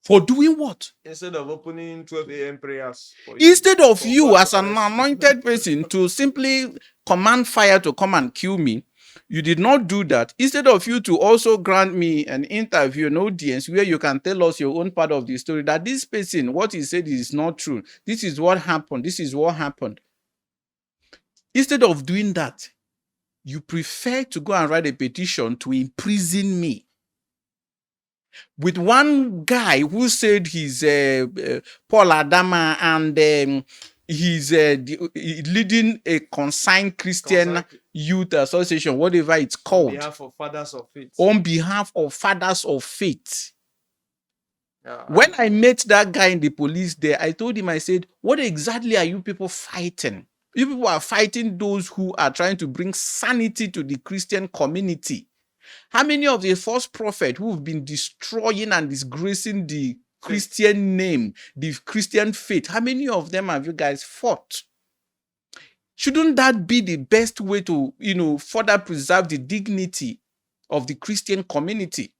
For doing what? Instead of opening 12 a.m. prayers. Instead of you as an anointed person to simply command fire to come and kill me, you did not do that. Instead of you to also grant me an interview, an audience where you can tell us your own part of the story, that this person, what he said is not true. This is what happened. This is what happened. Instead of doing that, you prefer to go and write a petition to imprison me. With one guy who said he's Paul Adama, and he's leading a consigned Christian youth association, whatever it's called, on behalf of fathers of faith. on behalf of fathers of faith. Yeah, When I met that guy in the police there, I told him, I said, what exactly are you people fighting? You people are fighting those who are trying to bring sanity to the Christian community. How many of the false prophets who have been destroying and disgracing the Christian name, the Christian faith, how many of them have you guys fought? Shouldn't that be the best way to, further preserve the dignity of the Christian community?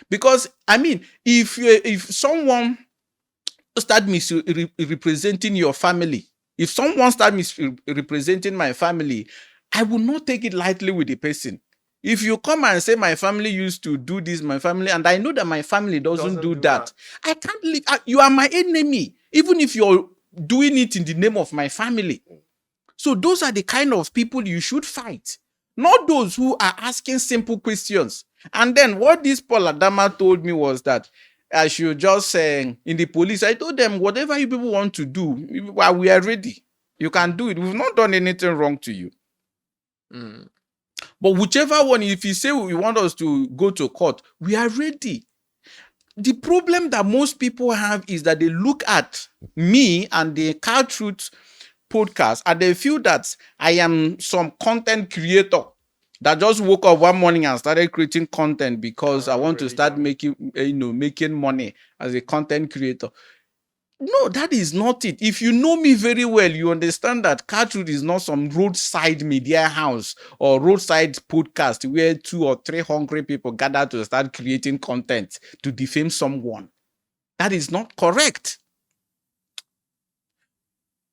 Because, I mean, if someone start misrepresenting your family, if someone start misrepresenting my family, I will not take it lightly with the person. If you come and say my family used to do this, my family, and I know that my family doesn't do that, I can't live. You are my enemy, even if you're doing it in the name of my family. So those are the kind of people you should fight, not those who are asking simple questions. And then what this Paul Adama told me was that I should just say in the police, I told them, whatever you people want to do, we are ready. You can do it. We've not done anything wrong to you. But whichever one, if you say you want us to go to court, we are ready. The problem that most people have is that they look at me and the KaaTruths Podcast and they feel that I am some content creator that just woke up one morning and started creating content because I want to start making money as a content creator. No, that is not it. If you know me very well, you understand that KaaTruths is not some roadside media house or roadside podcast where 2 or 3 hungry people gather to start creating content to defame someone. That is not correct.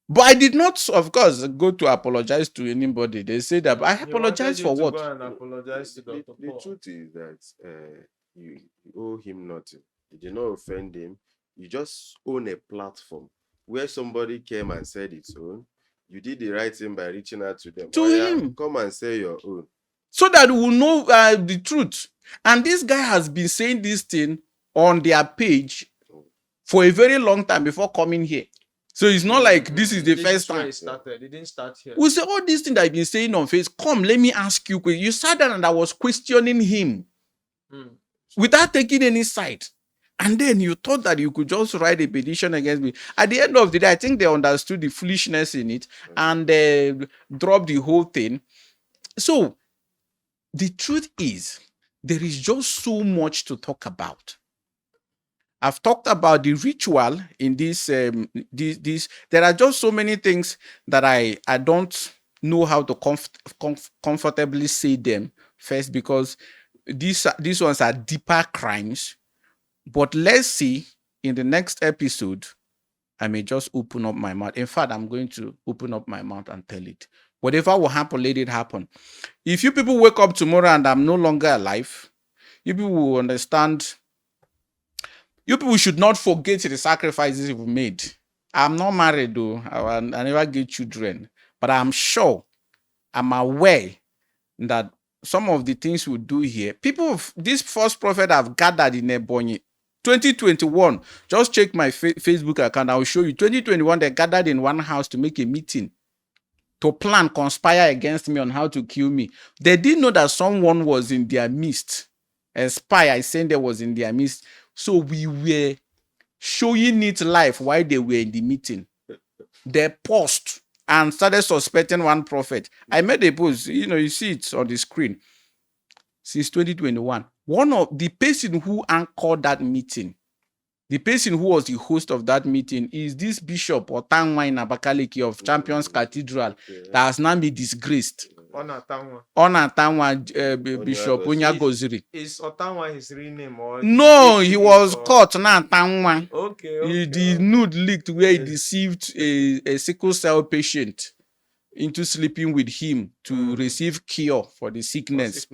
But I did not, of course, go to apologize to anybody. They say that I apologize for what? Go and apologize to Dr. The truth is that you owe him nothing. You did not offend him. You just own a platform where somebody came and said its own. You did the right thing by reaching out to them. To him. Come and say your own. So that we'll know the truth. And this guy has been saying this thing on their page for a very long time before coming here. So it's not like this is the first time. It didn't start here. We say all these things that I've been saying on face. Come, let me ask you. You sat down and I was questioning him without taking any side. And then you thought that you could just write a petition against me. At the end of the day, I think they understood the foolishness in it and they dropped the whole thing. So the truth is, there is just so much to talk about. I've talked about the ritual in this. There are just so many things that I don't know how to comfortably say them first because these ones are deeper crimes. But let's see in the next episode, I may just open up my mouth. In fact, I'm going to open up my mouth and tell it. Whatever will happen, let it happen. If you people wake up tomorrow and I'm no longer alive, you people will understand. You people should not forget the sacrifices you've made. I'm not married though. I never get children. But I'm sure, I'm aware that some of the things we do here, people, this false prophet have gathered in Ebonyi. 2021, just check my Facebook account. I will show you. 2021, they gathered in one house to make a meeting to plan, conspire against me on how to kill me. They didn't know that someone was in their midst. A spy I sent there was in their midst. So we were showing it live while they were in the meeting. They paused and started suspecting one prophet. I made a post, you see it on the screen. Since 2021, one of the person who anchored that meeting, the person who was the host of that meeting is this Bishop Otanwa in Abakaliki of Champions Cathedral that has now been disgraced. Onatanwa Bishop Onyagoziri. Is Otanwa his real name? Or no, he was caught now. Otanwa. Okay. The nude leaked where he deceived a sickle cell patient into sleeping with him to receive cure for the sickness.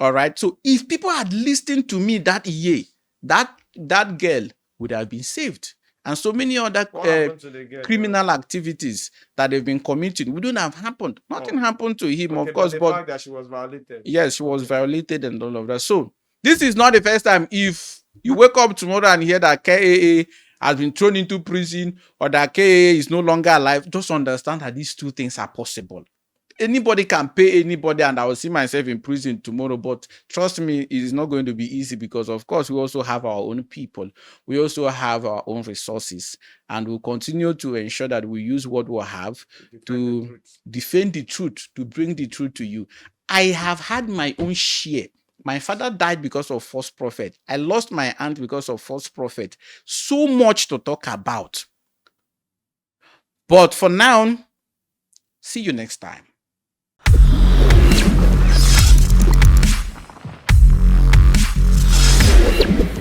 All right. So if people had listened to me that year, that girl would have been saved. And so many other criminal activities that they've been committing wouldn't have happened. Nothing happened to him, of course. But the fact that she was violated. Yes, she was violated and all of that. So this is not the first time. If you wake up tomorrow and hear that KAA has been thrown into prison, or that KA is no longer alive, just understand that these two things are possible. Anybody can pay anybody, and I will see myself in prison tomorrow. But trust me, it is not going to be easy, because, of course, we also have our own people. We also have our own resources, and we'll continue to ensure that we use what we have to defend the truth, to bring the truth to you. I have had my own share. My father died because of false prophet. I lost my aunt because of false prophet. So much to talk about. But for now, see you next time.